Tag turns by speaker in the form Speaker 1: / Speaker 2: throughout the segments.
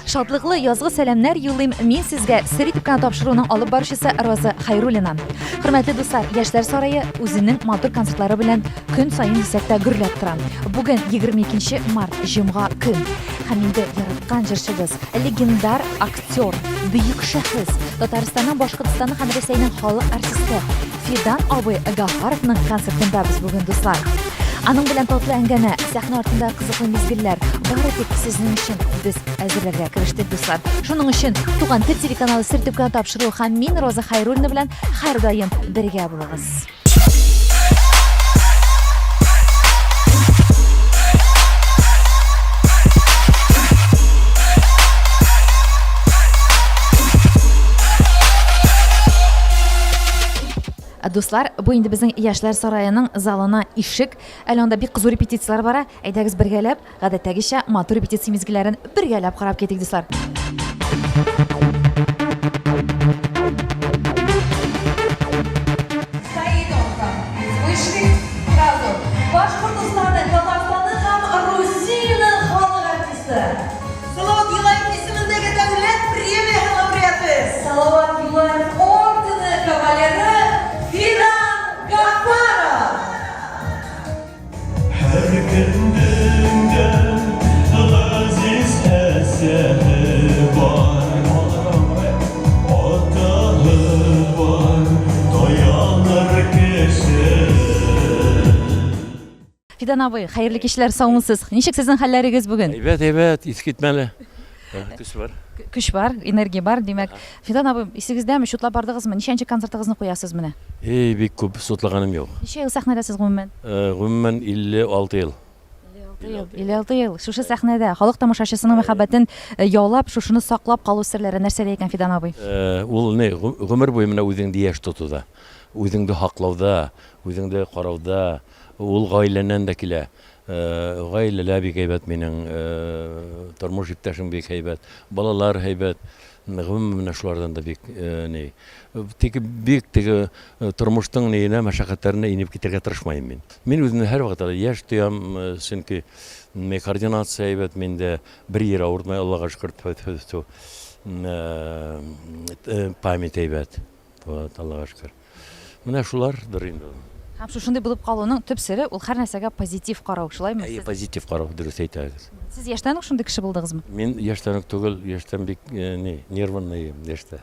Speaker 1: Шатлыклы язгы сәламнәр юллыйм мин сезгә сер итеп кенә тапшыруның алып баручысы Роза Хайруллина. Хөрмәтле дуслар, Яшьләр сарае үзенең матур концертлары белән көн саен дисәк тә гөрләп тора. Бүген 22 март җомга көн. Һәм инде яраткан җырчыбыз, легендар актер, бөек шәхес, Татарстанның, Башкортстанның һәм Рәсәйнең халык артисты Фидан абый Гафаровның концертында без бүген дуслар. Аның белән татлы әңгәмә, сәхнә артында кызыклы мизгелләр, бары тик сезнең өчен без әзерләргә керештек дуслар. Шуның өчен Туган тел телеканалы сер итеп кенә тапшыру һәм мин Роза Хайруллина белән һәрдаим бергә булыгыз. Дуслар, бу инде безнең Яшьләр сараеның залына ишек. Әле анда бик кызу репетициялар бара. Әйдәгез бергәләп, гадәттәгечә матур репетиция мизгелләрен бергәләп карап китик дуслар.
Speaker 2: Башкортстанның, Татарстанның һәм Русиянең халык артисты. Салават Юлаев исемендәге дәүләт премиясе лауреаты. Салават Юлаев ордены кавалеры Фидан Гафаров.
Speaker 3: Her günden aziz eseri var, otağı var, dayanır keşer.
Speaker 1: Фидан абый, хәерле кичләр, саумысыз. Ничек сезнең хәлләрегез бүген?
Speaker 4: Әйбәт, искитмәле. Көч бар.
Speaker 1: Көч бар, энергия бар, димәк. Фидан абый, исегездәме, шутлап бардыгызмы? Ничәнче концертыгызны куясыз менә?
Speaker 4: Бик күп сотлаганым юк.
Speaker 1: Ничә ел сәхнәдәсез гомумән?
Speaker 4: Гомумән 56 ел.
Speaker 1: 56 ел. Шушы сәхнәдә халык тамашачысының мәхәббәтен яулап, шушыны саклап калу серләре нәрсәдә икән Фидан абый?
Speaker 4: Ул не, гомер буе менә үзеңне яшь тотуда, үзеңне хаклауда, үзеңне карауда, ул гаиләннән дә килә. Гаиләләр бик әйбәт минем, тормыш иптәшем бик әйбәт, балалар әйбәт. Гомумән шулардан да бик не. Тик бик теге тормыштың неенә, мәшәкатьләренә инеп китәргә тырышмыйм мин. Мин үземне һәр вакытта яшь тоям, чөнки координация әйбәт миндә, бер йөр авыртмай, Аллага шөкер, память әйбәт. Аллага шөкер. Менә шулардыр инде.
Speaker 1: Һәм шушындый булып калуның төп сере ул һәр нәрсәгә позитив карау, шулаймы?
Speaker 4: Позитив карау, дөрес әйтәсез.
Speaker 1: Сез яшьтән үк шундый кеше булдыгызмы?
Speaker 4: Мин яшьтән үк түгел, яшьтән бик нервный яшьтә.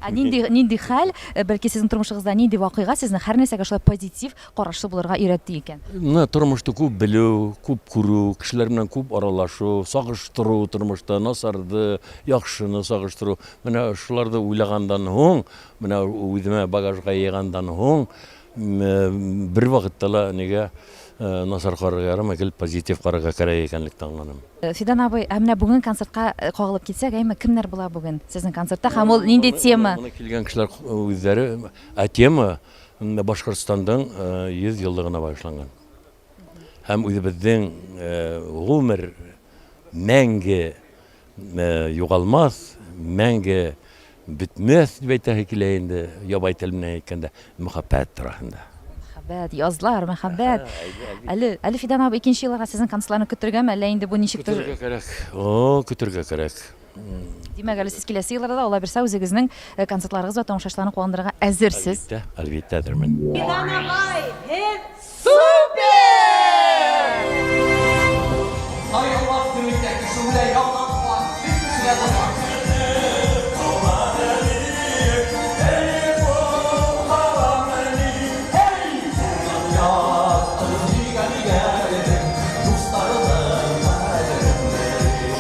Speaker 1: Нинди хәл, бәлки сезнең тормышыгызда нинди вакыйга сезне һәр нәрсәгә шулай позитив карашлы булырга өйрәтте икән?
Speaker 4: Тормышта күп белү, күп күрү, кешеләр белән күп аралашу, сагыштыру, тормышта насарды, яхшыны сагыштыру. Менә шуларда уйлагандан һуң, менә үземә багажга йыйгандан һуң, бер вакытта ла нигә насар карарга ярамый, позитив карарга кирәк икәнлектән аңланым.
Speaker 1: Фидан абый, менә бүген концертка кагылып китсәк, кемнәр була бүген сезнең концертта һәм ул нинди тема?
Speaker 4: Моны килгән кешеләр үзләре, тема Башкортстанның 100 еллыгына багышланган. Һәм үзебезнең гомер мәңге югалмас, мәңге битмәс дип әйтә килә инде, ябай тел белән әйткәндә, мәхәббәт турында.
Speaker 1: Мәхәббәт, язлар, мәхәббәт. Әле Фидан абый икенче елларга сезнең концертларны көтергәме, әллә инде бу ничек
Speaker 4: Көтергә кирәк. Көтергә кирәк.
Speaker 1: Димәк, әле сез киләсе елларда ала берсә үзегезнең концертларыгыз ва тамашачыларны куандырырга әзерсез.
Speaker 4: Әлбәттә, дөрмен.
Speaker 2: Фидан абай, супер!
Speaker 5: Hayırlar gümüşteki şule yavlan var, üstüne basar.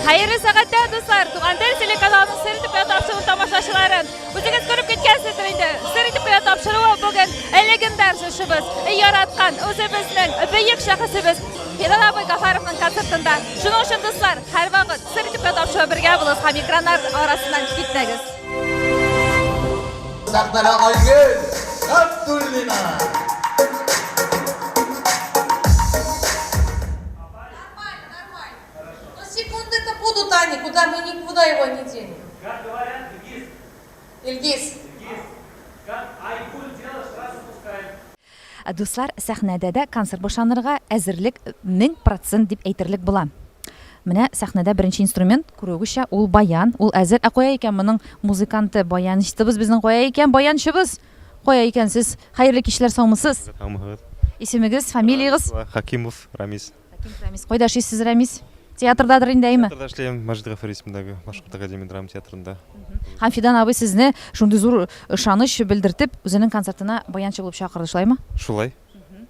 Speaker 1: Хәерле сәгатьтә дуслар, Туган тел телеканалының сер итеп тапшыру тамашачыларын. Үзегез күреп киткәнсездер инде. Сер итеп тапшыруы бүген легендар җырчыбыз, яраткан үзебезнең бөек шәхесебез Фидан абый Гафаровның концертында. Шуның өчен дуслар, һәр вакыт сер итеп тапшыру бергә булыгыз һәм экраннар арасыннан китмәгез.
Speaker 5: Сәхнәгә Айгөл Абдуллина.
Speaker 2: Секунды-то будут, Аня, куда мы никуда его не денем.
Speaker 6: Как говорят, Ильгиз.
Speaker 2: Ильгиз.
Speaker 6: Как Айгуль делал, сразу пускай.
Speaker 1: Дуслар, сәхнәдә дә концерт башланырга әзерлек 1000% дип әйтерлек була. Менә сәхнәдә беренче инструмент күрүгезчә ул баян, ул әзер. Ә кая икән моның музыканты, баянчыбыз безнең кая икән, баянчыбыз? Кая икән сез? Хәерле кичләр саумысыз? Исемегез, фамилиягыз?
Speaker 7: Хакимов Рамис.
Speaker 1: Рамис. Кайда эшлисез, Рамис? Театрдадыр инде, әйме?
Speaker 7: Театрда эшләйм, Мәҗит Гафари исемендәге Башкорт академия драма театрында.
Speaker 1: Һәм Фидан абый сезне шундый зур ышаныч белдертеп, үзенең концертына баянчы булып чакырды, шулаймы?
Speaker 7: Шулай.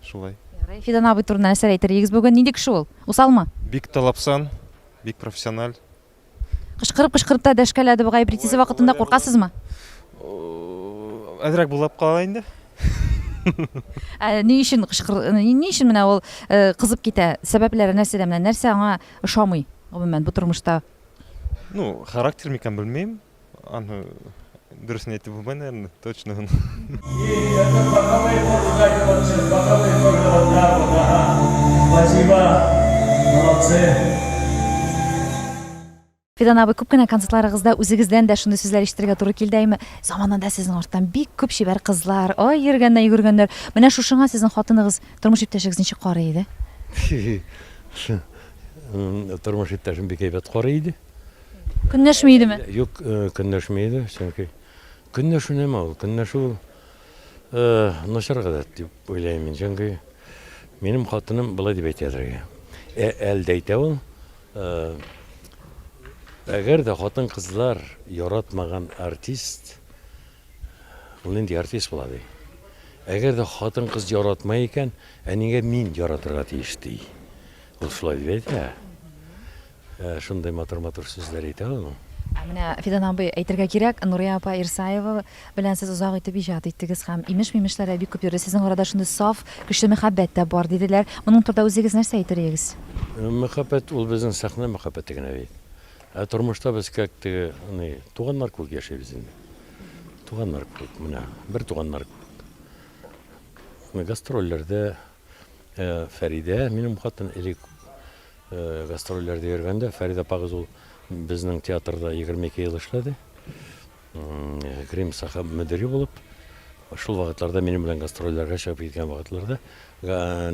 Speaker 7: Шулай.
Speaker 1: Фидан абый турында нәрсә әйтергез бүгін? Нинди кеше ул? Усалмы?
Speaker 7: Бик талапсан, бик профессиональ.
Speaker 1: Кычкырып та дәшкәләде бугай репетиция вакытында куркасызмы?
Speaker 7: Әзрәк булып кала инде.
Speaker 1: Ни өчен менә ул кызып китә? Сәбәпләре нәрсәдә менә? Нәрсә аңа ошамый? Гомумән бу тормышта.
Speaker 7: Ну, характер микән белмим. Аны дөресен әйтеп булмый, наверное, точно.
Speaker 1: Фидан абый, күп кенә концертларыгызда үзегездән дә шундый сүзләр ишетергә туры килде, әйме? Заманында сезнең арттан бик күп шибәр кызлар, ой, йөргәннәр. Менә шушыңа сезнең хатыныгыз, тормыш иптәшегез ничек карый иде?
Speaker 4: Тормыш иптәшем бик әйбәт карый иде.
Speaker 1: Көнләшми идеме?
Speaker 4: Юк, көнләшмәйде, чөнки көнләшү нәмә ул? Көнләшү начар гадәт дип уйлыйм мин, чөнки минем хатыным былай дип әйтәдер. Әлдә әйтә ул, әгәр дә хатын кызлар яратмаган артист, ул инде артист була ди. Әгәр дә хатын кыз яратмай икән, нигә мин яратырга тиеш ди. Ул шулай дип әйтә. Шундай матур сүзләр әйтә ул.
Speaker 1: Менә Фидан абый, әйтергә кирәк, Нурия апа Ирсаева белән сез озак итеп иҗат иттегез һәм имеш-мимешләр бик күп йөрде. Сезнең арада шундый саф, көчле мәхәббәт тә бар диделәр. Моның турында үзегез нәрсә әйтергез?
Speaker 4: Мәхәббәт ул безнең сәхнә мәхәббәте генә бит. Тормышта без как туганнар күк яшәйбез инде. Туганнар күк, менә бер туганнар. Гастрольләрдә Фәридә, минем хатын элек гастрольләрдә йөргәндә, Фәридә апагыз ул безнең театрда 22 ел эшләде. Грим саха мөдире булып, шул вакытларда минем белән гастрольләргә чыгып киткән вакытларда,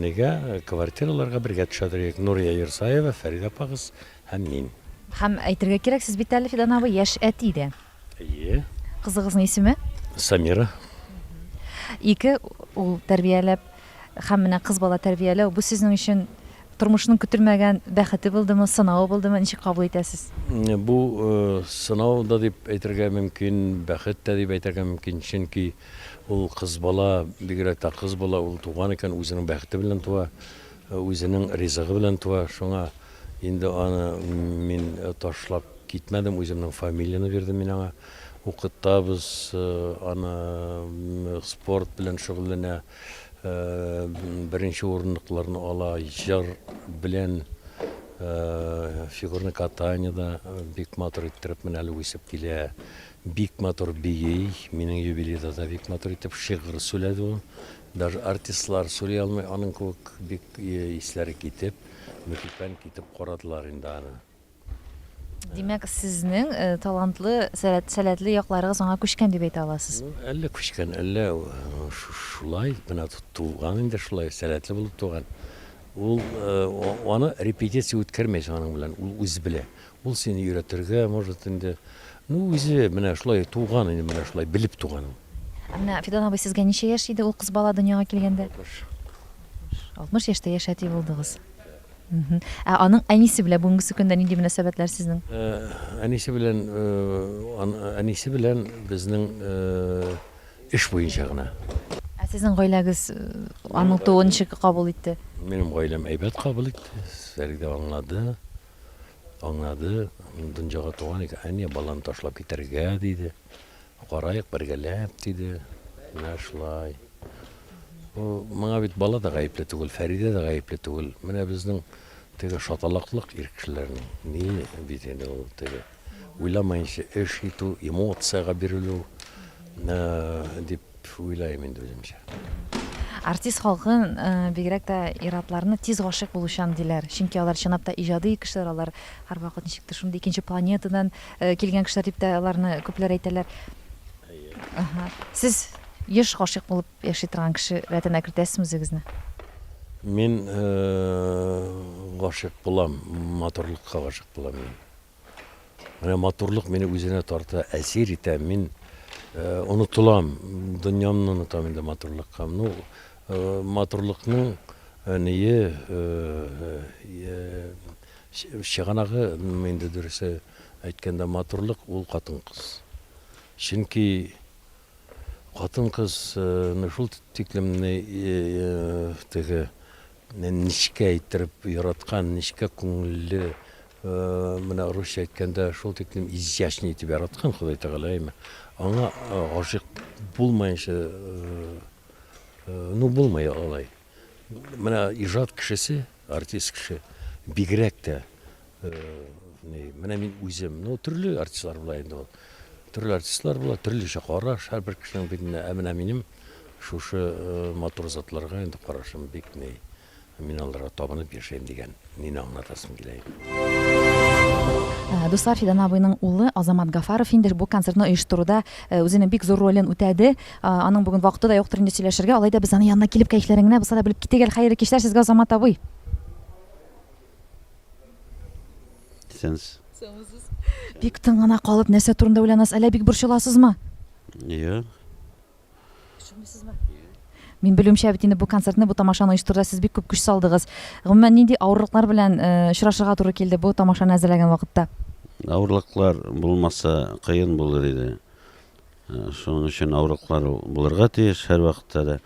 Speaker 4: нигә квартираларга бергә төшәдек. Нурия Ирсаева, Фәридә апагыз һәм мин.
Speaker 1: Һәм әйтергә кирәк, сез бит әле Фидан абый яшь әти иде.
Speaker 4: Әйе.
Speaker 1: Кызыгызның исеме?
Speaker 4: Самира.
Speaker 1: Ике ул тәрбияләп һәм менә кыз бала тәрбияләү, бу сезнең өчен тормышның көтелмәгән бәхете булдымы, сынавы булдымы, ничек кабул итәсез?
Speaker 4: Бу сынау да дип әйтергә мөмкин, бәхет тә дип әйтергә мөмкин, чөнки ул кыз бала, бигрәк тә кыз бала, ул туган икән, үзенең бәхете белән туа, үзенең ризыгы белән туа. Шуңа инде аны мин ташлап китмәдем, үземнең фамилияны бирдем мин аңа. Укытабыз, аны спорт белән шөгыльләнә, беренче урынлыкларны ала, җыр белән фигурный катаниеда бик матур иттереп менә әле үсеп килә. Бик матур бии, минең юбилейда да бик матур итеп шигырь сөйләде ул. Даже артистлар сөйли алмый, аның күк бик исләре китеп, мөкиппән китеп карадылар инде аны.
Speaker 1: Димәк, сезнең талантлы, сәләтле якларыгыз аңа күчкән дип әйтә аласыз.
Speaker 4: Әллә күчкән, әллә шулай, менә туган инде шулай, сәләтле булып туган. Ул аны репетиция үткәрмәйс аның белән, ул үзе белә. Ул сине өйрәтергә, может инде, үзе менә шулай туган инде, менә шулай белеп туган.
Speaker 1: Менә Фидан абый, сезгә ничә яшь иде ул кыз бала дөньяга килгәндә? 60 яшьтә яшәти булдыгыз. Аның әнисе белән бүгенге көндә нинди мөнәсәбәтләр сезнең?
Speaker 4: Әнисе белән безнең эш буенча гына.
Speaker 1: Сезнең гаиләгез аның туын ничек кабул итте?
Speaker 4: Минем гаиләм әйбәт кабул итте. Фәридә аңлады, дөньяга туган икән, әние баланы ташлап китәргә диде. Карайык бергәләп диде. Менә шулай. Моңа бит бала да гаепле түгел, Фәридә дә гаепле түгел. Менә безнең теге шаталаклык иркешләрнең ни бит инде ул теге уйламаенча эш итү, эмоцияга бирелү дип уйлайм инде үземчә.
Speaker 1: Артист халкын бигрәк тә иратларны тиз гашык булучан диләр. Чөнки алар чынлап та иҗади кешеләр, алар һәрвакыт ничектер шундый икенче планетадан килгән кешеләр дип тә аларны күпләр әйтәләр. Сез еш гашык булып яши торган кеше рәтенә кертәсезме үзегезне?
Speaker 4: Мин гашык булам, матурлыкка гашык булам мин. Менә матурлык мине үзенә тарта, әсир итә. Мин онытылам, дөньямны онытам инде матурлыкка. Ну, матурлыкның ние чыганагы инде дөресе әйткәндә матурлык ул хатын-кыз. Чөнки хатын-кыз шул тиклемне теге нечкә иттереп яраткан, нечкә күңелле, менә русча әйткәндә шул тиклем изящный итеп яраткан Ходай Тәгалә. Аңа гашык булмаенча, ну булмый алай. Менә иҗат кешесе, артист кеше бигрәк тә менә мин үзем, ну төрле артистлар була инде ул. Төрле артистлар була, төрлечә караш, һәрбер кешенең битенә. Менә минем шушы матур затларга инде карашым бик ни. Мин аларга табынып яшәйм дигән, мине аңлатасым килә.
Speaker 1: Дуслар, Фидан абыйның улы Азамат Гафаров инде бу концертны оештыруда үзенең бик зур ролен үтәде. Аның бүген вакыты да юктыр инде сөйләшергә. Алайда без аны янына килеп кәйфләрен генә булса да белеп китәгәл. Хәерле кичләр сезгә, Азамат абый.
Speaker 8: Сенс.
Speaker 1: Бик тын гына калып, нәрсә турында уйланасыз? Әллә бик борчыласызмы?
Speaker 8: Йо.
Speaker 1: Мин белүемчә бит инде бу концертны, бу тамашаны оештыруда сез бик күп көч салдыгыз. Гомумән нинди авырлыклар белән очрашырга туры килде бу тамашаны әзерләгән вакытта?
Speaker 8: Авырлыклар булмаса кыен булыр иде. Шуның өчен авырлыклар булырга тиеш һәр вакытта да.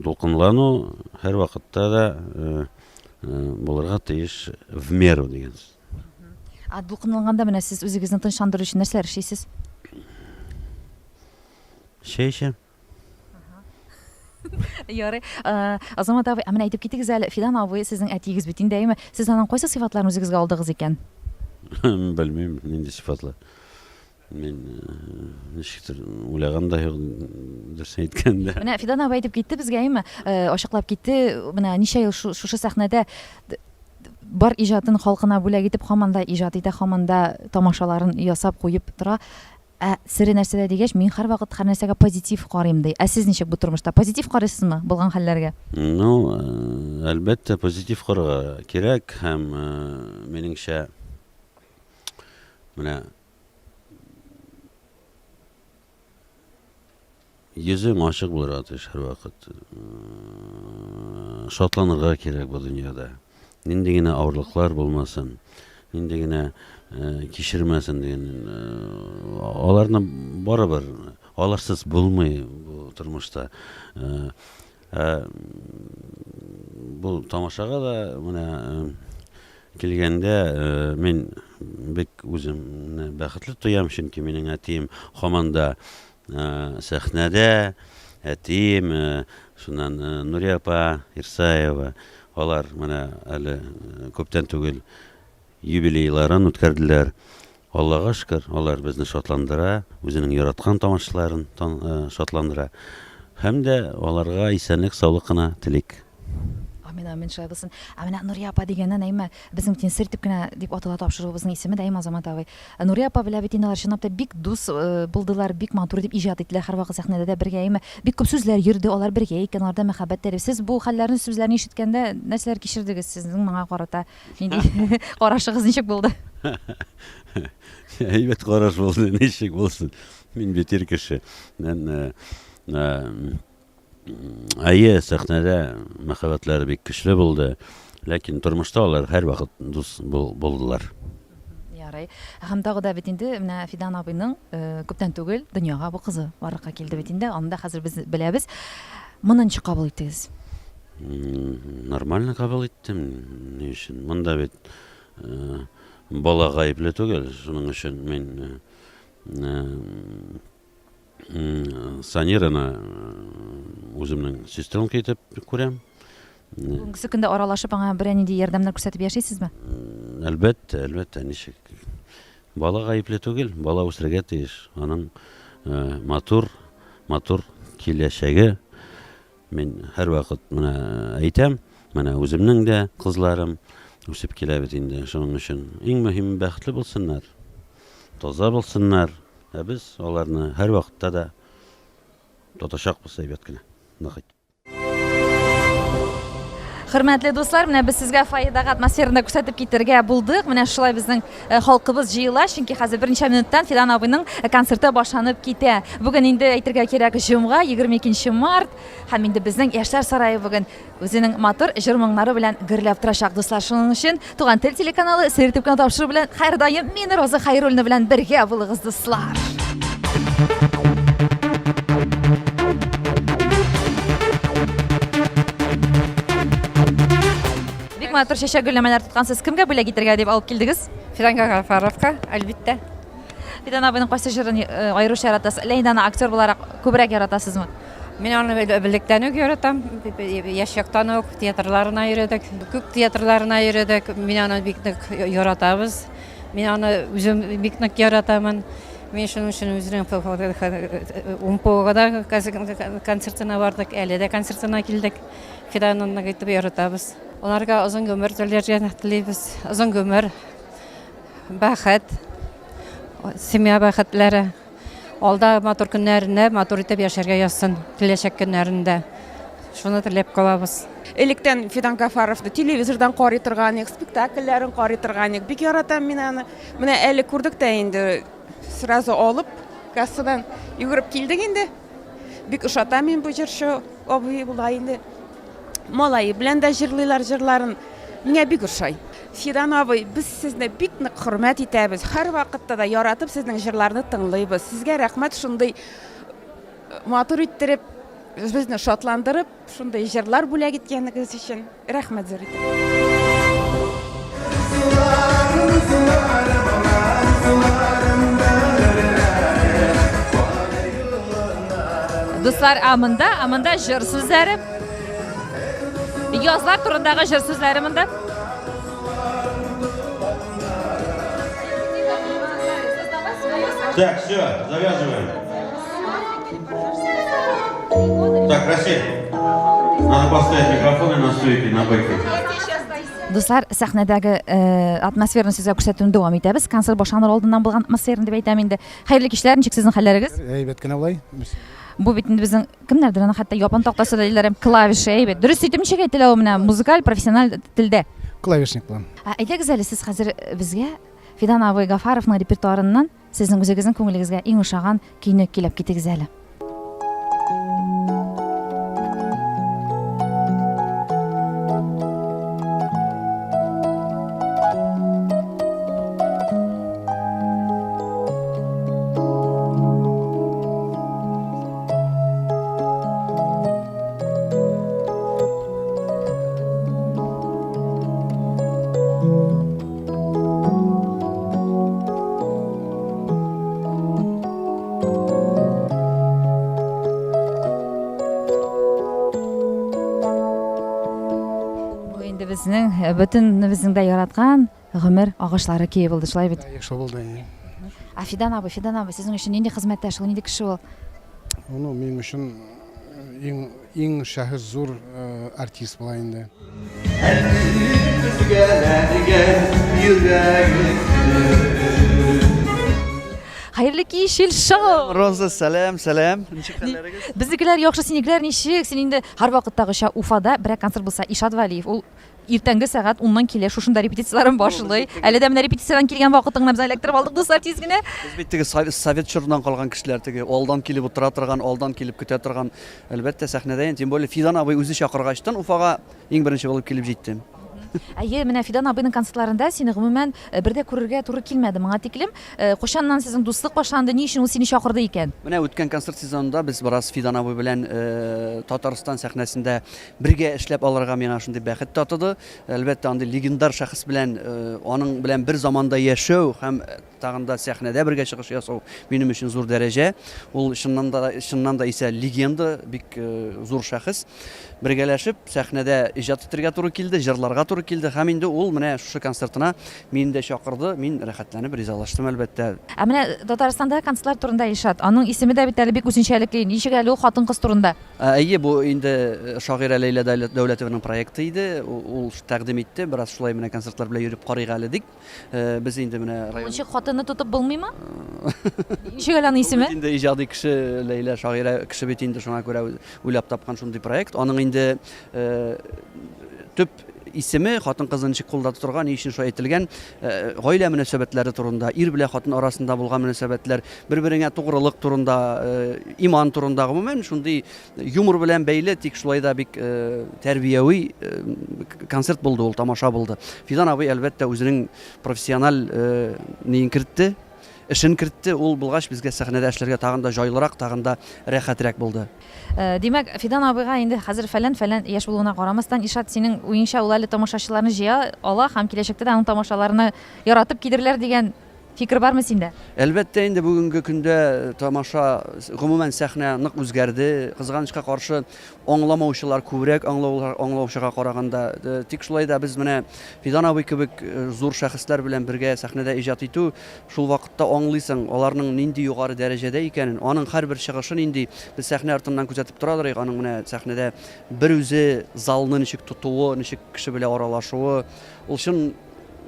Speaker 8: Дулкынлану һәр вакытта да булырга тиеш в меру дигән.
Speaker 1: Дулкынланганда менә сез үзегезне тынычландыру өчен нәрсәләр эшлисез?
Speaker 8: Шәйшә.
Speaker 1: Ярый. Азамат абый, менә әйтеп китегез әле, Фидан абый сезнең әтиегез бит инде, әйме? Сез аның кайсы сыйфатларын үзегезгә алдыгыз икән?
Speaker 8: Белмим, нинди сыйфатлар. Мин ничектер уйлаганда юк, дөрес әйткәндә.
Speaker 1: Менә Фидан абый әйтеп китте безгә, әйме? Ачыклап китте, менә ничә ел шушы сәхнәдә бар иҗатын халкына бүләк итеп, һаман да иҗат итә, һаман да тамашаларын ясап куеп тора. Сире нәрсәдә дигәч, мин һәр вакыт һәр нәрсәгә позитив карыйм ди. Сез ничек бу тормышта? Позитив карыйсызмы булган хәлләргә?
Speaker 8: Ну, әлбәттә позитив карарга кирәк һәм минеңчә менә йөзең ачык булырга тиеш һәр вакыт. Шатланырга кирәк бу дөньяда. Нинди генә авырлыклар булмасын, нинди генә кичермәсен дигән. Аларны барыбер аларсыз булмый бу тормышта. Бу тамашага да менә килгәндә мин бик үземне бәхетле тоям, чөнки минең әтием һаман да сәхнәдә, әтием, шуннан Нурия апа, Ирсаева, алар менә әле күптән түгел юбилейларын үткәрделәр. Аллага шөкер, алар безне шатландыра, үзенең яраткан тамашачыларын шатландыра. Һәм дә аларга исәнлек, саулык кына телик.
Speaker 1: Амин, амин, шулай булсын. Менә Нурия апа дигәннән әйме, безнең тин сер итеп кенә дип атала тапшыру безнең исеме дә Азамат абый. Нурия апа белән бит инде алар чынлап та бик дус булдылар, бик матур дип иҗат иттеләр һәр вакыт сәхнәдә дә бергә әйме. Бик күп сүзләр йөрде, алар бергә икән, аларда мәхәббәт. Сез бу хәлләрне, сүзләрне ишеткәндә нәрсәләр кичердегез? Сезнең моңа карата нинди карашыгыз ничек булды?
Speaker 8: Әйбәт караш булды, ничек булсын. Мин бит ир кеше. Әйе, сәхнәдә мәхәббәтләре бик көчле булды, ләкин тормышта алар һәр вакыт дус булдылар.
Speaker 1: Ярый. Һәм тагы да бит инде менә Фидан абыйның күптән түгел дөньяга бу кызы барлыкка килде бит инде. Аны да хәзер без беләбез. Моны ничек кабул иттегез?
Speaker 8: Нормально кабул иттем. Ни өчен? Монда бит бала гаепле түгел. Шуның өчен мин Санираны үземнең сестрымка итеп күрәм.
Speaker 1: Бүгенге көндә аралашып аңа бер нинди ярдәмнәр күрсәтеп яшисезме?
Speaker 8: Әлбәттә, әлбәттә, ничек. Бала гаепле түгел, бала үсәргә тиеш. Аның матур киләчәге. Мин һәр вакыт менә әйтәм, менә үземнең дә кызларым үсеп килә бит инде. Шуның өчен иң мөһим бәхетле булсыннар. Таза булсыннар. Без аларны һәр вакытта да тотачакбыз әйбәт кенә.
Speaker 1: Хөрмәтле дуслар, менә без сезгә файдага атмосферында күрсәтеп китәргә булдык. Менә шулай безнең халкыбыз җыела, чөнки хәзер берничә минуттан Фидан абыйның концерты башланып китә. Бүген инде әйтергә кирәк җомга, 22 март, һәм инде безнең Яшьләр сарае бүген үзенең матур җыр-моңнары белән гөрләп торачак дуслар. Шуның өчен Туган тел телеканалы Сертипканы тапшыру белән һәр даим мин Роза Хәйруллина белән бергә булыгыз дуслар. Матур чәчәк гөлләмәләр тоткансыз кемгә бүләк итәргә дип алып килдегез?
Speaker 9: Фиданга Гафаровка, әлбиттә.
Speaker 1: Фидан абыйның кайсы җырын аеруча яратасыз? Ләйданы актер буларак күбрәк яратасызмы?
Speaker 9: Мин аны белектән үк яратам. Яшьяктан ук театрларына йөридек, күп театрларына йөридек. Мин аны бик нык яратабыз. Мин аны үзем бик нык яратамын. Мин шуның өчен үзенең Умпогада концертына бардык, әле дә концертына килдек. Фиданны итеп яратабыз. Onlarga uzun ömür dileriz, uzun ömür, бәхет, семья бәхетләре, алда матур көннәрендә матур итеп яшәргә язсын, киләчәк көннәрендә. Шуны теләп калабыз.
Speaker 10: Электән Фидан Гафаровны телевизордан карый торган, спектакльләрен карый торган. Бик яратам мин аны. Менә әле күрдек тә инде. Сразу алып, кассадан йөгереп килдек инде. Бик ошата мин бу җырчы абый булай инде. Малайы белән дә җырлыйлар җырларын. Миңа бик ошай. Фидан абый, без сезне бик нык хөрмәт итәбез. Һәр вакытта да яратып сезнең җырларны тыңлыйбыз. Сезгә рәхмәт шундый матур иттереп, безне шатландырып, шундый җырлар бүләк иткәнегез өчен рәхмәт зур итәм.
Speaker 1: Дуслар, амында җыр сүзләре. Язлар турындагы җыр сүзләре монда.
Speaker 8: Так, все, завязываем. Так, Расиль, надо поставить микрофоны на стойке, на байке.
Speaker 1: Дуслар, сәхнәдәге атмосфераны сезгә күрсәтүне дәвам итәбез. Концерт башланыр алдыннан булган атмосфераны дип әйтәм инде. Хәерле кичләр, ничек сезнең хәлләрегез?
Speaker 11: Әйбәт кенә булай.
Speaker 1: Бу бит инде безнең кемнәрдер аны хәтта япон тактасы да диләр, клавиша әйбәт. Дөрес әйтеп ничек әйтелә ул менә музыкаль, профессиональ телдә?
Speaker 11: Клавишник булам.
Speaker 1: Әйтегез әле, сез хәзер безгә Фидан абый Гафаровның репертуарыннан сезнең үзегезнең күңелегезгә иң ошаган көйне килеп китегез әле. Безнең бөтен дә яраткан гомер агачлары көе булды, шулай бит.
Speaker 11: Яхшы булды.
Speaker 1: Фидан абый, сезнең өчен нинди хезмәттәш, ул нинди кеше ул?
Speaker 11: Аны минем өчен иң шәхес зур артист була инде. Хәерле кич, Илшат.
Speaker 12: Роза, сәлам. Ничек хәлләрегез?
Speaker 1: Безнекеләр яхшы, синекләр ничек? Син инде һәр вакыттагыча Уфада бер концерт булса, Ишат Валиев, ул иртәнге сәгать 10-нан килә, шушында репетицияларын башлый. Әле дә менә репетициyaдан килгән вакытыңны без электр алдык дуслар тиз генә.
Speaker 12: Без бит теге совет чорыннан калган кешеләр, теге алдан килеп утыра торган, алдан килеп көтә торган. Әлбәттә сәхнәдә, тем более Фидан абый үзе чакыргачтан Уфага иң беренче булып килеп җитте.
Speaker 1: Әйе, менә Фидан абыйның концертларында сине гомумән бер дә күрергә туры килмәде. Моңа тиклем кушаннан сезнең дуслык башланды, ни өчен ул сине чакырды икән?
Speaker 12: Менә үткән концерт сезонында без бераз Фидан абый белән Татарстан сәхнәсендә бергә эшләп алырга миңа шундый бәхет татыды. Әлбәттә, андый легендар шәхес белән аның белән бер заманда яшәү һәм тагын да сәхнәдә бергә чыгыш ясау минем өчен зур дәрәҗә. Ул чыннан да исә легенда, бик зур шәхес. Бергәләшеп сәхнәдә иҗат итәргә туры килде, җырларга туры туры килде һәм инде ул менә шушы концертына мине дә чакырды. Мин рәхәтләнеп ризалаштым әлбәттә.
Speaker 1: Ә менә Татарстанда концертлар турында Илшат, аның исеме дә бит әле бик үзенчәлекле. Ничек әле ул хатын-кыз турында?
Speaker 12: Әйе, бу инде шагыйрә Ләйлә Дәүләтованың проекты иде. Ул тәкъдим итте. Бераз шулай менә концертлар белән йөреп карыйк әле дик. Без инде менә район
Speaker 1: Ничек хатынны тотып булмыймы? Ничек әле аның исеме?
Speaker 12: инде иҗади кеше Ләйлә шагыйрә кеше бит инде шуңа күрә уйлап тапкан шундый проект. Аның инде төп исеме хатын-кызны ничек кулда тотырга, ни өчен шулай әйтелгән, гаилә мөнәсәбәтләре турында, ир белән хатын арасында булган мөнәсәбәтләр, бер-береңә тугрылык турында, иман турында, гомумән шундый юмор белән бәйле, тик шулай да бик тәрбияви концерт булды, ул тамаша булды. Фидан абый әлбәттә үзенең профессиональ нин кертте, эшен кертте. Ул булгач безгә сәхнәдә эшләргә тагын да җайлырак, тагын да рәхәтрәк булды.
Speaker 1: Димәк, Фидан абыйга инде хәзер фәлән яшь булуына карамастан, Ишат синең уенча ул әле тамашачыларны җыя ала һәм киләчәктә дә аның тамашаларны яратып кидерләр дигән фикер бармы синдә?
Speaker 12: Әлбәттә инде бүгенге көндә тамаша гомумән сәхнә нык үзгәрде. Кызганычка каршы аңламаучылар күбрәк аңлаучыга караганда. Тик шулай да без менә Фидан абый кебек зур шәхесләр белән бергә сәхнәдә иҗат итү, шул вакытта аңлыйсың аларның нинди югары дәрәҗәдә икәнен, аның һәрбер чыгышын инде без сәхнә артыннан күзәтеп торалар. Аның менә сәхнәдә бер үзе залны ничек тотуы, ничек кеше белән аралашуы, ул өчен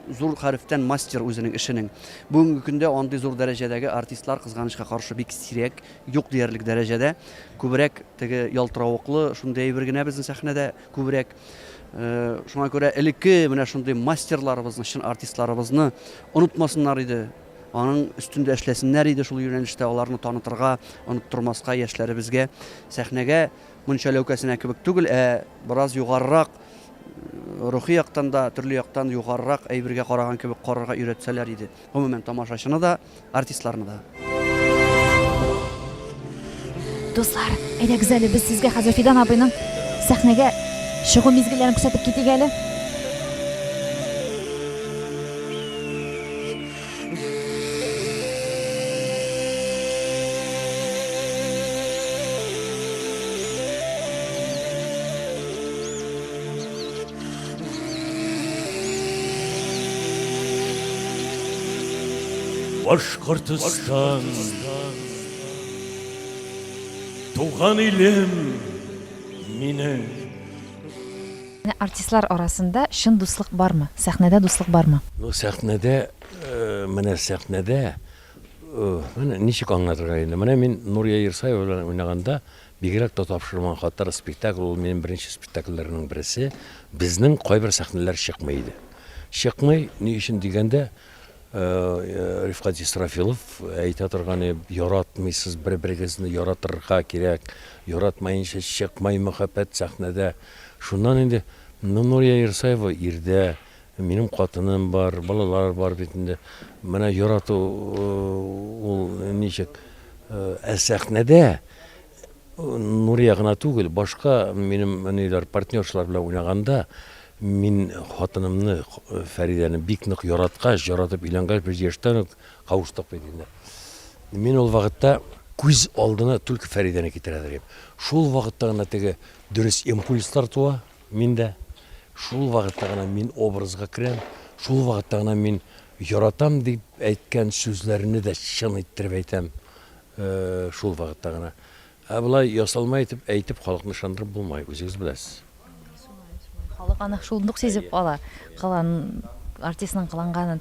Speaker 12: зур хәрефтән мастер үзенең эшенең. Бүгенге көндә андый зур дәрәҗәдәге артистлар кызганычка каршы бик сирәк, юк диярлек дәрәҗәдә. Күбрәк теге ялтыравыклы, шундый әйбер генә безнең сәхнәдә күбрәк. Шуңа күрә элекке менә шундый мастерларыбызны, чын артистларыбызны онытмасыннар иде. Аның өстендә эшләсеннәр иде шул юнәлештә, аларны танытырга, оныттырмаска яшьләребезгә сәхнәгә монча ләүкәсенә кебек түгел, бераз югарырак, рухи яктан да, төрле яктан югарырак әйбергә караган кебек карарга өйрәтсәләр иде. Гомумән тамашачыны да, артистларны да.
Speaker 1: Дуслар, әйдәгез әле без сезгә хәзер Фидан абыйның сәхнәгә чыгу мизгелләрен күрсәтеп китик әле.
Speaker 3: Башкортстан, туган илем минең.
Speaker 1: Артистлар арасында шын дуслык бармы? Сәхнәдә дуслык бармы?
Speaker 4: Сәхнәдә, менә сәхнәдә, менә ничек аңлатырга инде. Менә мин Нурия Ерсаева белән уйнаганда бигрәк тә тапшырылган хаттар спектакль, ул минем беренче спектакльләрнең берсе. Безнең кайбер сәхнәләр чыкмый иде. Чыкмый, ни өчен дигәндә, Рифкат Исрафилов әйтә торганы, яратмыйсыз, бер-берегезне яратырга кирәк, яратмаенча чыкмай мәхәббәт сәхнәдә. Шуннан инде Нурия Ерсаева ирдә, минем хатыным бар, балалар бар бит инде. Менә ярату ул ничек сәхнәдә Нурия гына түгел, башка минем ниләр партнершлар белән уйнаганда мин хатынымны Фәридәне бик нык яраткач, яратып өйләнгәч, без яшьтән үк кавыштык бит инде. Мин ул вакытта күз алдына только Фәридәне китерәдер. Шул вакытта гына теге дөрес импульслар туа миндә. Шул вакытта гына мин образга керәм. Шул вакытта гына мин яратам дип әйткән сүзләрне дә чын иттереп әйтәм. Шул вакытта гына. Булай ясалмай итеп әйтеп халыкны ышандырып булмай, үзегез беләсез.
Speaker 1: Халык аны шундук сизеп ала, кылан артистның кыланганын.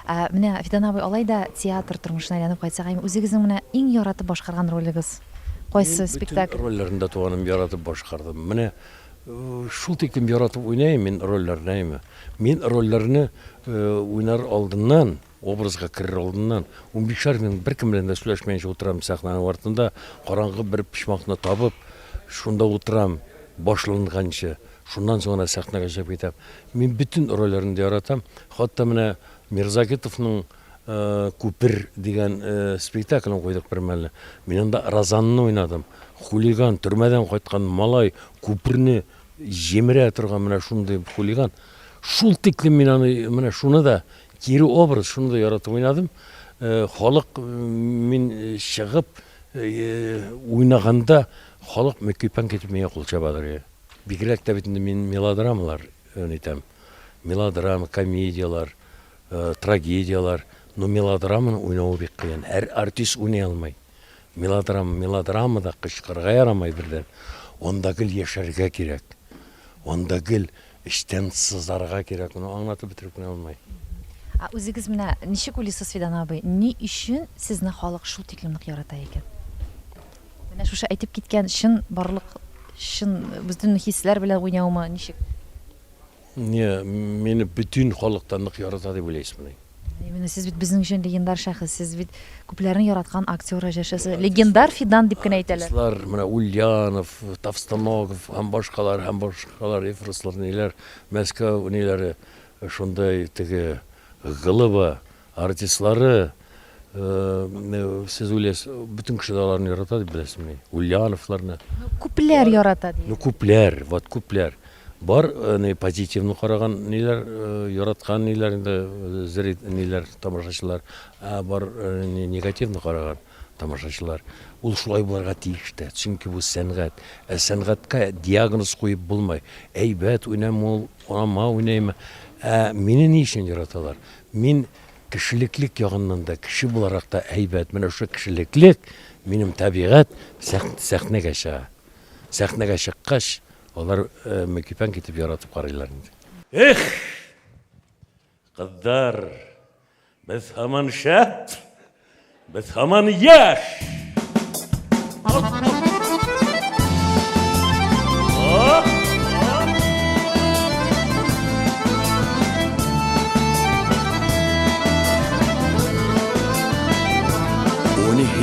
Speaker 1: Менә Фидан абый алай да театр тормышына әйләнеп кайтсак, үзегезнең менә иң яратып башкарган ролегез кайсы спектакль?
Speaker 4: Рольләрендә туганым яратып башкардым. Менә шул тиклем яратып уйнайм мин рольләрне. Мин рольләрне уйнар алдыннан, образга керер алдыннан 15 мин беркем белән дә сөйләшмәенчә утырам сәхнәнең артында, караңгы бер почмакны табып, шунда утырам башланганчы. Шуннан соң сәхнәгә чыгып китәм. Мин бүтән рольләрне яратам. Хатта менә Мирзакитовның Күпер дигән спектаклен куйдык бер мәлне. Мин анда Разанны уйнадым. Хулиган, төрмәдән кайткан малай, Күперне җимерә торган менә шундый хулиган. Шул тиклем мин аны менә шуны да кире образ, шуны да яратып уйнадым. Халык мин чыгып уйнаганда халык мәккәпән китеп миңа кул чабадыр. Бигрәк тә бит инде мин мелодрамалар уйнатам. мелодрама, комедиялар, трагедиялар. Но мелодраманы уйнау бик кыен. Әр артист уйнай алмай. Мелодрамада кычкырга ярамай бердән. Онда гел яшәргә кирәк. Онда гел эштән сызарга кирәк. Моны аңлатып бетереп кенә алмай.
Speaker 1: Үзегез менә ничек уйлыйсыз, Фидан абый, ни өчен сезне халык шул тиклем нык ярата икән? Менә шушы әйтеп киткән шын барлык, шын безнең хисләр белән уйнаумы, ничек?
Speaker 4: Не, мине бүтән халыктан нык ярата дип уйлыйсызмы?
Speaker 1: Менә сез бит безнең өчен легендар шәхес, сез бит күпләрне яраткан актер җәшәсе. Легендар Фидан дип кенә әйтәләр.
Speaker 4: Ислар, менә Ульянов, Товстоногов, һәм башкалар, Ефреслар ниләр, Мәскәү ниләре, шундай теге гылыба артистлары, сез уйлыйсыз, бүтән кеше аларны ярата дип беләсезме? Ульяновларны.
Speaker 1: Күпләр ярата ди.
Speaker 4: Күпләр, вот күпләр. Бар позитивны караган ниләр, яраткан ниләр инде зрит ниләр тамашачылар, бар негативны караган тамашачылар. Ул шулай булырга тиеш тә, чөнки бу сәнгать. Сәнгатькә диагноз куеп булмай. Әйбәт уйнамы ул, ама уйнаймы? Мине ни өчен яраталар? Мин кешелеклек ягыннан да, кеше буларак та әйбәт. Менә шу кешелеклек минем табигать сәхнәгә чыга. Сәхнәгә чыккач, олар мөкипән китеп яратып карыйлар инде.
Speaker 3: Эх, кыздар, без һаман шәп, без һаман яшь.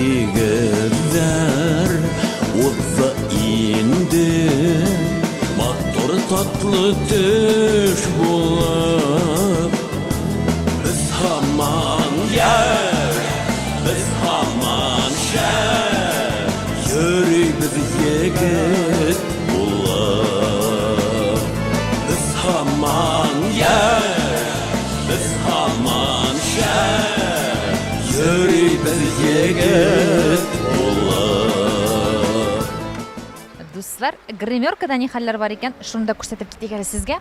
Speaker 3: Higeder uzza indi mattur tatlı düş bulab biz haman yer biz haman şer yürü biz yigit bulab biz haman yer biz haman şer yürü biz yigit
Speaker 1: Дуслар, гримеркада ни хәлләр бар икән, шуны да күрсәтеп китик әле сезгә.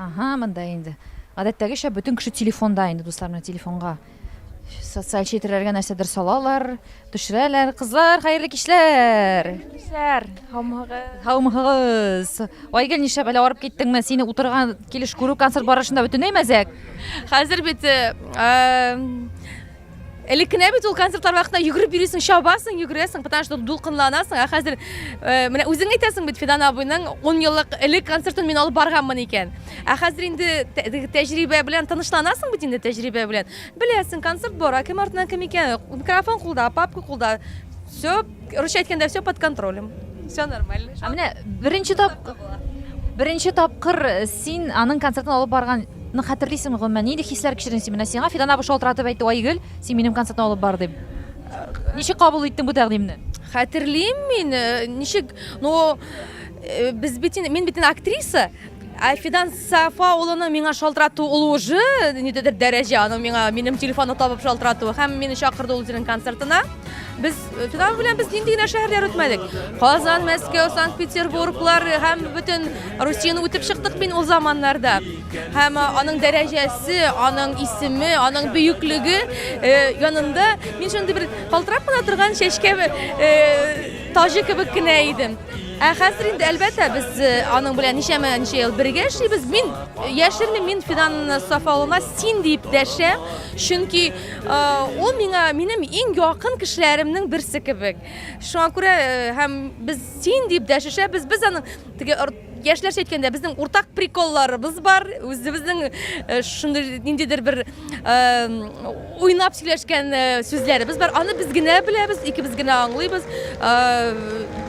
Speaker 1: Ага, монда инде. Гадәттәгечә бөтен кеше телефонда инде, дуслар, менә телефонга социаль челләргә нәрсәдер салалар, төшерәләр. Кызлар, хәерле кичләр. Кичләр. Һаумыгыз. Айгөл, нишләп әле арып киттеңме? Сине утырган килеш күрү концерт барышында бөтенләй мәзәк.
Speaker 2: Хәзер бит элеккенә бит ул концертлар вакытында йөгереп йөрисең, чабасың, йөгерәсең, потому что дулкынланасың. Хәзер менә үзең әйтәсең бит, Фидан абыйның 10 еллык элек концертын мин алып барганмын икән. Хәзер инде тәҗрибә белән тынышланасың бит инде, тәҗрибә белән. Беләсең, концерт бара, кем артыннан кем икән, микрофон кулда, папка кулда. Всё, русча әйткәндә, всё под контролем. Всё нормально.
Speaker 1: Менә беренче тапкыр син аның концертын алып барган хәтерлисең гомумән, нинди хисләр кичерәсең менә сиңа? Фидан абый шалтыратып әйтте, Айгөл, син минем концертны алып бар дип. Ничек кабул иттең бу тәкъдимне?
Speaker 2: Хәтерлим мин, ничек, ну, мин бит актриса. Фидан Сафа улының миңа шалтырату ул уже ниндидер дәрәҗә, аның миңа минем телефонны табып шалтырату һәм мине чакырды ул үзенең концертына. Без Фидан белән без нинди генә шәһәрләр үтмәдек. Казан, Мәскәү, Санкт-Петербурглар һәм бөтен Русияны үтеп чыктык мин ул заманнарда. Һәм аның дәрәҗәсе, аның исеме, аның бөеклеге янында мин шундый бер калтырап кына торган чәчкә тажы кебек кенә идем. Хәзер инде әлбәттә без аның белән ничә ел бергә эшлибез. Мин яшерне мин Фидан Сафалына син дип дәшәм, чөнки ул минем иң якын кешеләремнең берсе кебек. Шуңа күрә һәм без син дип дәшәшә, без аның теге яшьләрчә әйткәндә безнең уртак приколларыбыз бар, үзебезнең шундый ниндидер бер уйнап сөйләшкән сүзләребез бар. Аны без генә беләбез, икебез генә аңлыйбыз.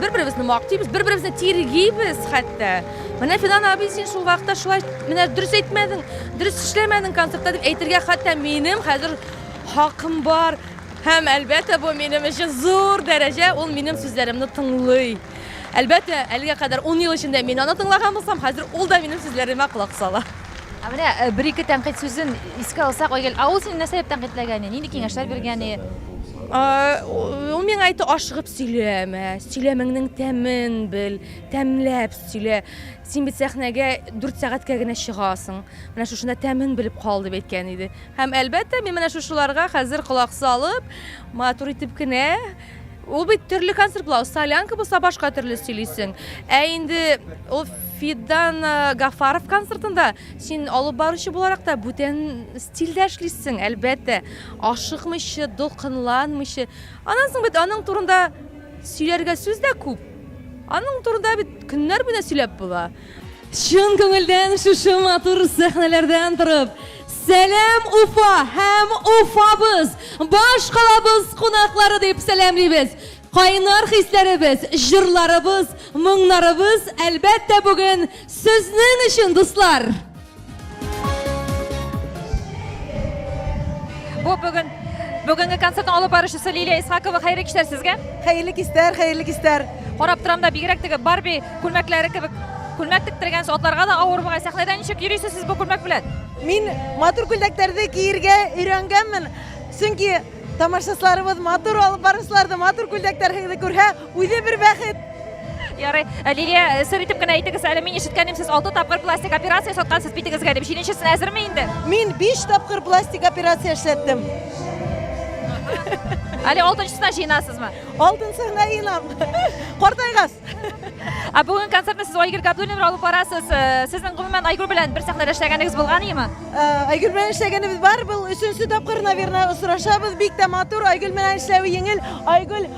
Speaker 2: Бер-беребезне мактыйбыз, бер-беребезне тиргибез хәтта. Менә Фидан абый, син шул вакытта шулай менә дөрес әйтмәдең, дөрес эшләмәдең концертта дип әйтергә хәтта минем хәзер хакым бар. Һәм әлбәттә бу минем өчен зур дәрәҗә, ул минем сүзләремне тыңлый. Әлбәттә, әлегә кадәр 10 ел эчендә мин аны тыңлаган булсам, хәзер ул да минем сүзләремә колак сала.
Speaker 1: Менә бер-ике тәнкыйть сүзен искә алсак, Айгөл, ул син нәрсә дип тәнкыйтьләгән? Нинди киңәшләр биргән?
Speaker 2: Ул миңа әйтте, ашыгып сөйләмә, сөйләмеңнең тәмен бел, тәмләп сөйлә. Син бит сәхнәгә 4 сәгатькә генә чыгасың. Менә шушында тәмен белеп кал дип әйткән иде. Һәм әлбәттә мин менә шушыларга хәзер колак салып, матур итеп кенә ул бит төрле концерт була, солянка булса башка төрле сөйлисең. Инде ул Фидан Гафаров концертында син алып баручы буларак та бүтән стильдә эшлисең, әлбәттә. Ашыкмыйчы, дулкынланмыйчы. Аннан соң бит аның турында сөйләргә сүз дә күп. Аның турында бит көннәр буена сөйләп була. Чын күңелдән шушы матур сәхнәләрдән торып, сәлам Уфа һәм Уфабыз, баш калабыз кунаклары дип сәламлибез. Кайнар хисләребез, җырларыбыз, моңнарыбыз әлбәттә бүген сезнең өчен, дуслар.
Speaker 1: Бу бүгенге концертның алып баручысы Лилия Исхакова, хәерле кичәләр сезгә.
Speaker 10: Хәерле кистәр, хәерле кистәр.
Speaker 1: Карап торам да бигрәк теге Барби күлмәкләре кебек күлмәк тиктергән атларга да авыр бугай. Сәхнәдә ничек йөрисез сез бу күлмәк белән?
Speaker 10: Мин матур күлдәкләрне киергә өйрәнгәнмен. Чөнки тамашачыларыбыз матур, алып баручылар да матур күлдәкләрне күрһә, үзе бер бәхет.
Speaker 1: Ярый, Лилия, сер итеп кенә әйтегез әле, мин ишеткәнем, сез 6 тапкыр пластик операция саткансыз битегезгә дип. Җиденчесенә әзерме инде?
Speaker 10: Мин 5 тапкыр пластик операция эшләттем.
Speaker 1: Әле 6-сына җыенасызмы?
Speaker 10: 6-сына җыенам. Картайгас.
Speaker 1: Бүген концертны сез Айгөл Габдуллина алып барасыз. Сезнең гомумән Айгөл белән бер сәхнәдә эшләгәнегез булганмы?
Speaker 10: Айгөл белән эшләгәнебез бар, бу 3-нче тапкыр, наверное, очрашабыз. Бик тә матур, Айгөл белән эшләү еңел. Айгөл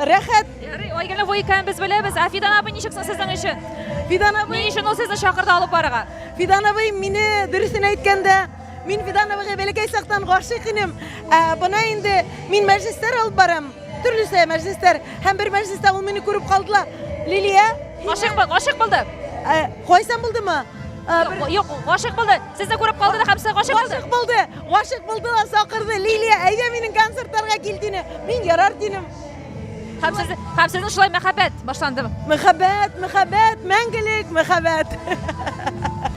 Speaker 10: рәхәт.
Speaker 1: Айгөлне бу икән без беләбез. Фидан абый ничексез сезнең өчен?
Speaker 10: Фидан абый,
Speaker 1: ни өчен ул сезне чакырды алып барырга?
Speaker 10: Фидан абый мине дөресен әйткәндә, мин Фидан абыйга бәләкәй сактан гашык идем. Бuna инде мин мәҗлесләр алып барам. Төрлесе мәҗлесләр. Һәм бер мәҗлестә ул мине күреп калдыла. Лилия,
Speaker 1: гашык булды.
Speaker 10: Кайсан булдымы?
Speaker 1: Юк, гашык булды. Сезне күреп калды да һәм сез гашык булды.
Speaker 10: Гашык булды да сакырды. Лилия, әйдә минең концертларга кил динем. Мин ярар динем.
Speaker 1: Һәм сезнең шулай мәхәббәт башландымы?
Speaker 10: Мәхәббәт, мәңгелек мәхәббәт.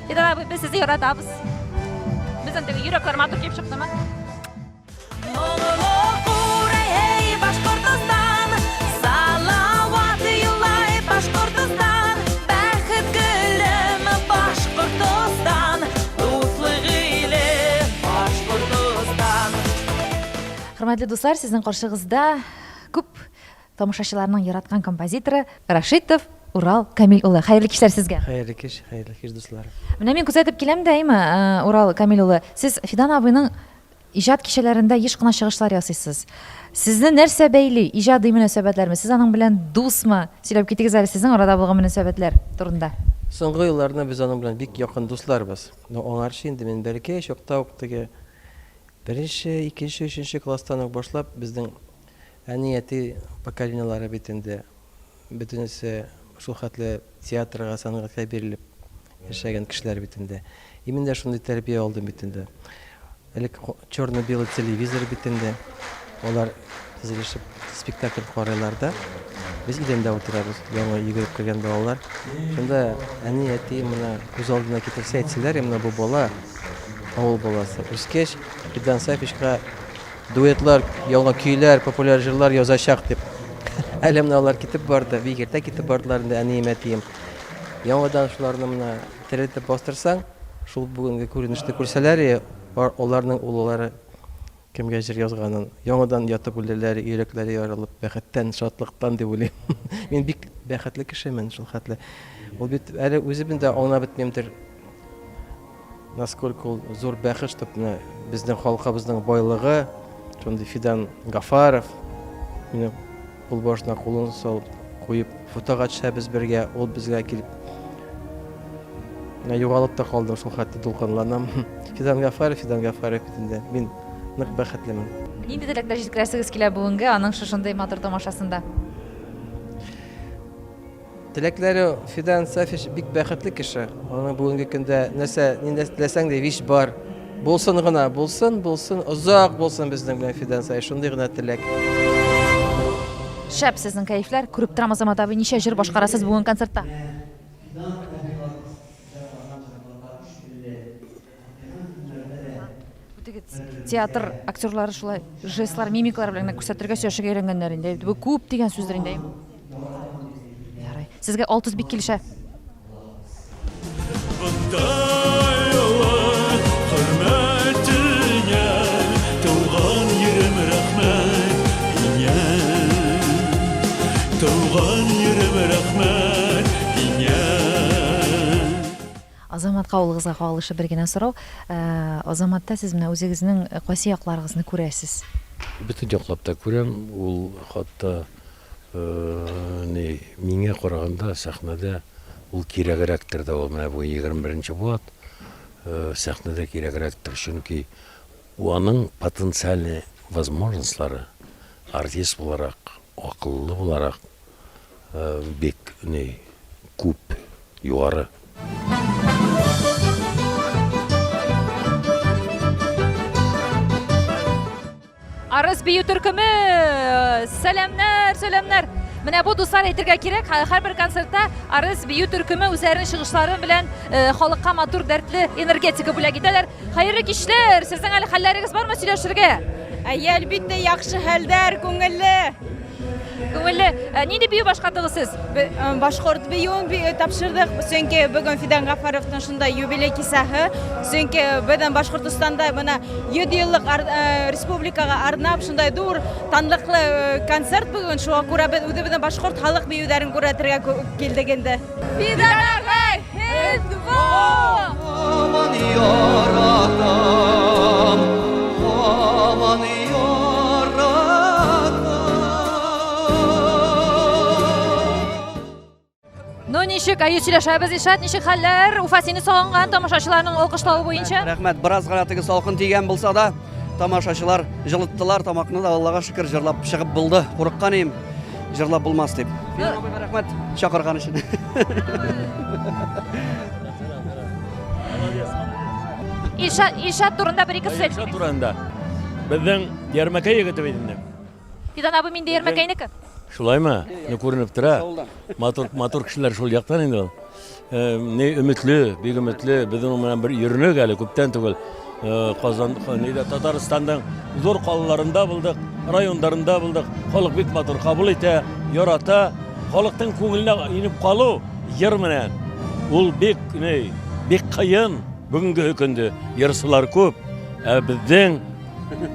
Speaker 1: Фидан абый, без сезне яратабыз. Безнең теге йөрәкләр матур килеп чыктымы? Хөрмәтле дуслар, сезнең каршыгызда күп тамашачыларның яраткан композиторы Рашитов Урал Камил улы. Хәерле кичәләр сезгә.
Speaker 13: Хәерле кич, дуслар.
Speaker 1: Менә мин күзәтеп киләм дә, Урал Камил улы. Сез Фидан абыйның иҗат кичәләрендә еш кына чыгышлар ясыйсыз. Сезне нәрсә бәйли? Иҗади мөнәсәбәтләрме? Сез аның белән дусмы? Сөйләп китегез әле сезнең арада булган мөнәсәбәтләр турында.
Speaker 13: Соңгы елларда без аның белән бик якын дусларбыз. Аңарчы инде мин бәлки чакта ук теге 1-нче, 2-нче, 3-нче класстан ук башлап безнең әнияти поколениялары бит инде бөтенесе шул хәтле театрга, сәнгатькә бирелеп яшәгән кешеләр бит инде. Именно шундый тәрбия алдым бит инде. Элек черно-белый телевизор бит инде. Алар төзелешеп спектакль карыйлар да. Без идәндә утырабыз, яңа йөгереп кергән балалар. Шунда әнияти менә күз алдына китерсә әйтсәләр, менә бу бала авыл баласы. Үскәч Фидан Сафичка дуэтлар, яңа көйләр, популяр җырлар язачак дип. Әле менә алар китеп барды, бик иртә китеп бардылар инде әниемәтием. Яңадан шуларны менә терелтеп бастырсаң, шул бүгенге күренешне күрсәләр, аларның уллары кемгә җыр язганын, яңадан ятып үләләр, йөрәкләре ярылып, бәхеттән, шатлыктан дип уйлыйм. Мин бик бәхетле кешемен шул хәтле. Ул бит әле үзе бит аңлап бетмәмдер. Насколько ул зур бәхет, чтоб безнең халкыбызның байлыгы, шундый Фидан Гафаров, мине кул башына кулын салып куеп, фотога төшәбез бергә, ул безгә килеп. Югалып та калдым шул хәтле дулкынланам. Фидан Гафаров инде. Мин нык бәхетлемен.
Speaker 1: Нинди теләкләр җиткерәсегез килә бүгенге аның шушындай матур тамашасында?
Speaker 13: Теләкләре Фидан Сафич бик бәхетле кеше. Аның бүгенге көндә нәрсә, нинди теләсәң дә виш бар. Булсын гына, булсын, озак булсын безнең белән Фидан Сафич, шундый гына теләк.
Speaker 1: Шәп сезнең кәефләр, күреп торам Азамат абый, ничә җыр башкарасыз бүген концертта? театр актерлары шулай жестлар, мимикалар белән күрсәтергә сөйләшергә өйрәнгәннәр инде. Бу күп дигән сүздер инде. Ярый. Сезгә 600 бик килешә. Азаматка улыгызга кагылышы бер генә сорау. Азаматта сез менә үзегезнең кайсы якларыгызны күрәсез?
Speaker 4: Бөтен яклап та күрәм, ул хатта миңа караганда сәхнәдә ул кирәгрәктер дә, ул менә бу 21-нче булат. Сәхнәдә кирәгрәктер, чөнки аның потенциальный возможностьлары артист буларак, акыллы буларак бик күп, югары.
Speaker 1: Арыс бию төркеме! Сәламнар! Менә бу дуслар әйтергә кирәк, һәрбер концертта Арыс бию төркеме үзләренең чыгышлары белән халыкка матур дәртле энергетика бүләк итәләр. Хәерле кичләр! Сезнең әле хәлләрегез бармы сөйләшергә?
Speaker 10: Әлбәттә, яхшы хәлдәр, күңелле.
Speaker 1: Күңелле. Нинди бию башкардыгыз сез?
Speaker 10: Башкорт биюын тапшырдык. Сөнки бүген Фидан Гафаровның шундай юбилей кисәһе. Сөнки безнең Башкортстанда менә 7 еллык республикага арнап шундай дур танлыклы концерт бүген. Шуңа күрә без үзебезнең башкорт халык биюләрен күрәтергә килдек инде.
Speaker 2: Фидан агай! Хезво!
Speaker 3: Aman yaratam, aman yaratam.
Speaker 1: Ну ничек, сөйләшәбез Ишат, ничек хәлләр? Уфа сине сагынган тамашачыларның алкышлавы буенча.
Speaker 12: Рәхмәт, бераз гына теге салкын тигән булса да, тамашачылар җылыттылар тамакны да, Аллага шөкер, җырлап чыгып булды. Курыккан идем, җырлап булмас дип. Рәхмәт, чакырган өчен.
Speaker 1: Ишат турында бер-ике сүз әйтегез.
Speaker 4: Ишат турында. Безнең Ярмәкәй егете бит инде.
Speaker 1: Фидан абый миндә Ярмәкәйнеке.
Speaker 4: Шулаймы? Не күренеп тора. Матур кешеләр шул яктан инде ул. Не өметле, бик өметле. Безнең менән бер йөрнек әле күптән түгел. Казан, Татарстанның зур калаларында булдык, районнарында булдык. Халык бик матур кабул итә, ярата. Халыктың күңеленә инеп калу йыр менән. Ул бик кыен. Бүгенге көндә йырсылар күп. Безнең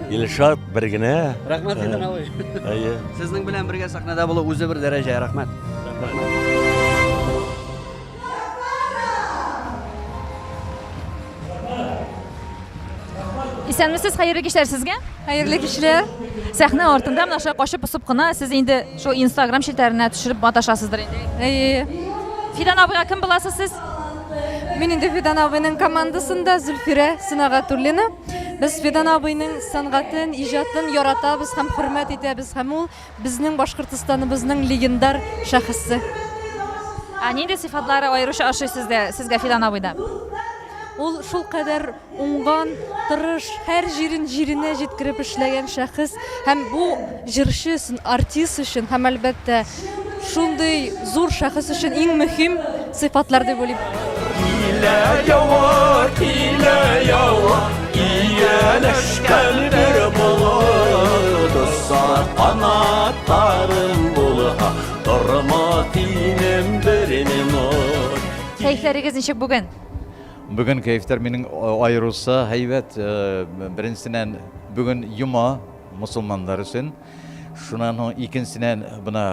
Speaker 4: Илшат бер генә.
Speaker 12: Рәхмәт Фидан абый. Сезнең белән бергә сәхнәдә булу үзе бер дәрәҗә. Рәхмәт.
Speaker 1: Исәнмесез, хәерле кичләр сезгә?
Speaker 2: Хәерле кичләр.
Speaker 1: Сәхнә артында менә шулай качып-посып кына сез инде шул Instagram челтәренә төшереп маташасыздыр инде. Фидан абыйга кем буласыз сез?
Speaker 2: Мин инде Фидан абыйның командасында Зөлфирә Сынагатуллина. Без Фидан абыйның сәнгатен, иҗатын яратабыз һәм хөрмәт итәбез һәм ул безнең Башкортстаныбызның легендар шәхесе.
Speaker 1: Нинди сыйфатлары аеруча ошый сезгә Фидан абыйда?
Speaker 2: Ул шул кадәр уңган, тырыш, һәр җиренә җиткереп эшләгән шәхес һәм бу җырчы өчен, артист өчен һәм әлбәттә шундый зур шәхес өчен иң мөһим сыйфатлар дип уйлыйм.
Speaker 3: İyeleşken bir buludu sarı kanatların buluha Durma dinim birinim oy.
Speaker 1: Keyifləriniz ничек бүген?
Speaker 14: Бүген кайфтар минең айрылса һәйбәт. Беренчесеннән бүген юма мусулманнар өчен. Шуннан соң икенчесеннән бuna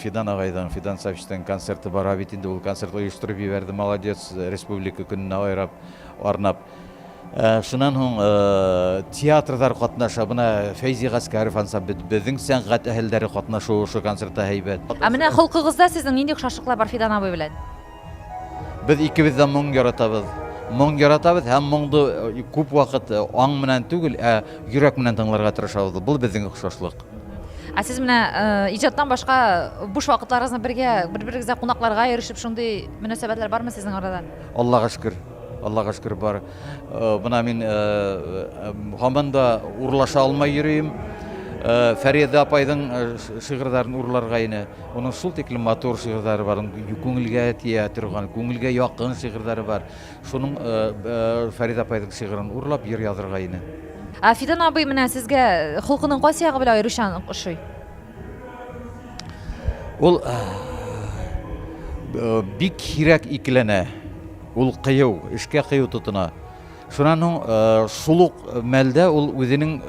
Speaker 14: Фидан агайдан, Фидан Савичтан концерты бара бит инде. Ул концерт оештырып җибәрде. Молодец, республика көненә арнап. Шуннан соң театрдар катнаша. Бuna Фәйзи Гаскаров ансамбле безнең сәнгать әһелләре катнашу шу концертта һәйбәт.
Speaker 1: Менә холкыгызда сезнең нинди охшашлыклар бар Фидан абый белән?
Speaker 14: Без икебез дә моң яратабыз. Моң яратабыз һәм моңды күп вакыт аң менән түгел, йөрәк менән тыңларга тырышабыз. Бу безнең охшашлык.
Speaker 1: Сез менә иҗаттан башка буш вакытларыгызны бер-берегезгә кунакларга ирешеп шундый мөнәсәбәтләр бармы сезнең арада?
Speaker 14: Аллага шөкер бар. Бuna мин һаман да урлаша алмай йөрим. Фәрида апайның шигырьләрен урларга ине. Оның шул тиклем матур шигырьләре бар. Күңелгә тия торган, күңелгә якын шигырьләре бар. Шуның Фәрида апайның шигырен урлап йыр язырга ине.
Speaker 1: Фидан абый менә сезгә холкының кайсы ягы белән аеручан ошый?
Speaker 14: Ул бик кирәк икеләнә. Ул кыю, эшкә кыю тотына. Шунан шулук мәлдә ул үзенең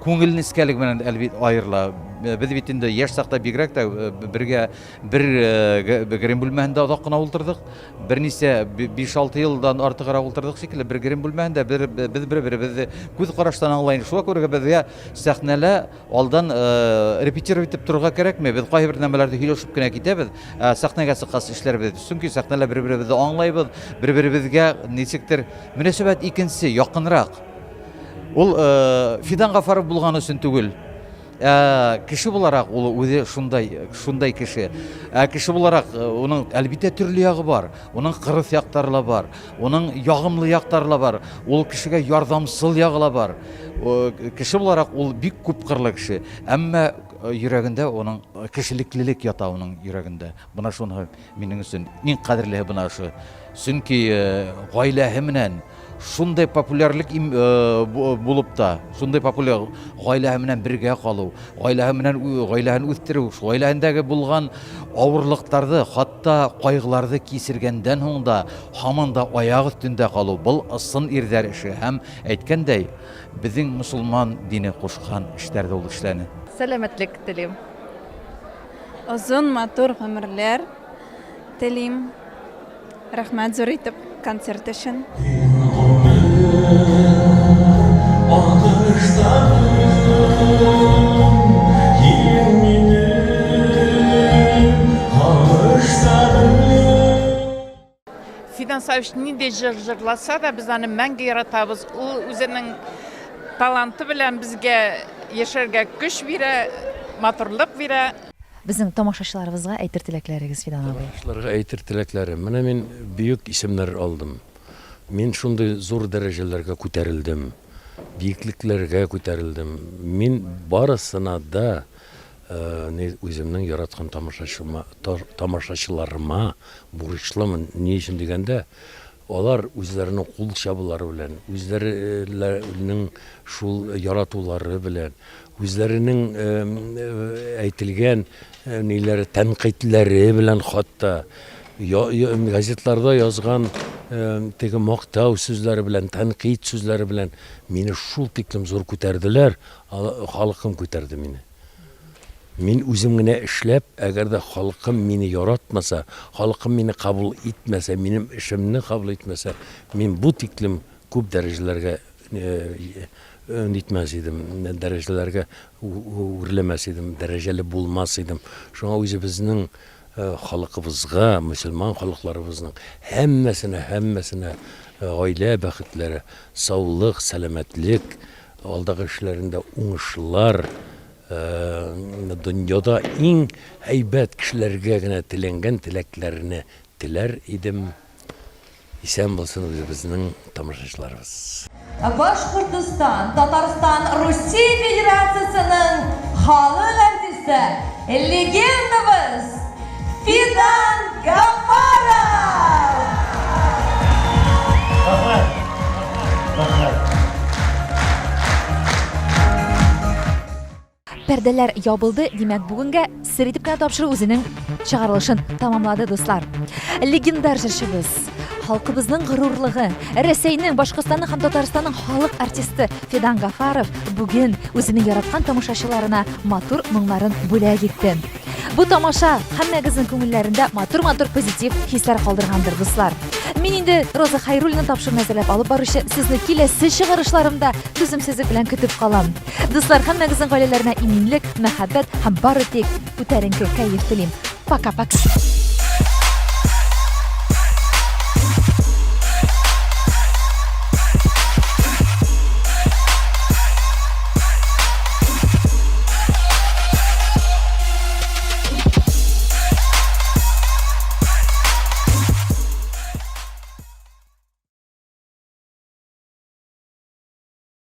Speaker 14: күңелен искәлек белән әлбит аерыла. Без бит инде яшь сакта бигрәк тә бергә бер грем бүлмәһендә озак кына ултырдык. Бернисә 5-6 елдан артыграк ултырдык шикелле бер грем бүлмәһендә без бер-беребезне күз караштан аңлайбыз. Шуңа күрә безгә сәхнәлә алдан репетировать итеп торырга кирәкме? Без кайбер нәмәләрдә һөйләшеп кенә китәбез. Сәхнәгә сыккас эшләрбез. Чөнки сәхнәлә бер-беребезне аңлайбыз. Бер-беребезгә ничектер мөнәсәбәт икенчесе якынрак. Ул Фидан Гафаров булган өчен түгел. Кеше буларак ул үзе шундай кеше. Кеше буларак уның әлбиттә төрле ягы бар. Уның кырыс яктары бар. Уның ягымлы яктары бар. Ул кешегә ярдәмсыл ягы бар. Кеше буларак ул бик күп кырлы кеше. Әмма йөрәгендә уның кешелеклелек ята уның йөрәгендә. Буна шуны минең өчен иң кадерле буна шу. Чөнки гаиләһе менән шундай популярлык булып та, шундай популяр гаиләһе менән бергә калу, гаиләһен үстерү, гаиләһендәге булган авырлыктарды, хатта кайгыларды кисергәндән һуң да һаман да аяк өстендә калу. Бу ысын ирдәр эше һәм әйткәндәй, безнең мусулман дине кушкан эшләрдә ул эшләне.
Speaker 15: Сәламәтлек телим. Озын матур гомерләр телим. Рәхмәт зур итеп концерт өчен.
Speaker 16: Фидан Савич нинди жырласа да без аны мәңге яратабыз. Ул үзенең таланты белән безгә яшәргә көч бирә, матурлык бирә.
Speaker 1: Безнең тамашачыларыбызга әйтер теләкләрегез, Фидан абый.
Speaker 4: Тамашачыларга әйтер теләкләрем. Менә мин бөек исемнәр алдым. Мин шундый зур дәрәҗәләргә күтәрелдем. Биеклекләргә күтәрелдем. Мин барысына да үземнең яраткан тамашачыларыма бурычлымын. Ни өчен дигәндә, алар үзләренең кул чабулары белән, үзләренең шул яратулары белән, үзләренең әйтелгән ниләре тәнкыйтьләре белән хатта газетларда язган теге мактау сүзләре белән, тәнкыйть сүзләре белән мине шул тиклем зур күтәрделәр, халыкым күтәрде мине. Мин үзем генә эшләп, әгәр дә халыкым мине яратмаса, халыкым мине кабул итмәсә, минем эшемне кабул итмәсә, мин бу тиклем күп дәрәҗәләргә нитмәс идем, дәрәҗәләргә үрләмәс идем, дәрәҗәле булмас идем. Шуңа үзебезнең халыкыбызга, мөселман халыкларыбызның һәммәсенә гаилә бәхетләре, саулык, сәламәтлек, алдагы эшләрендә уңышлар, дөньяда иң әйбәт кешеләргә генә теләнгән теләкләрне теләр идем. Исән булсын үзебезнең тамашачыларыбыз.
Speaker 17: Башкортстан, Татарстан, Русия Федерациясының халык артисты, легендабыз Фидан Гафаров!
Speaker 1: Пәрдәләр ябылды, димәк бүгенгә сер итеп кенә тапшыру үзенең чыгарылышын тамамлады, дуслар. Легендар җырчыбыз, халкыбызның горурлыгы, Рәсәйнең, Башкортстанның һәм Татарстанның халык артисты Фидан Гафаров бүген үзенең яраткан тамашачыларына матур моңнарын бүләк итте. Бу тамаша һәммәгезнең күңелләрендә матур позитив хисләр калдыргандыр, дуслар. Мин инде Роза Хайруллина тапшырма әзерләп алып баручы сезне киләсе чыгарышларымда түземсезлек белән көтеп калам. Дуслар, һәммәгезнең гаиләләренә иминлек, мәхәббәт һәм бары тик күтәренке кәеф телим. Пока-пока.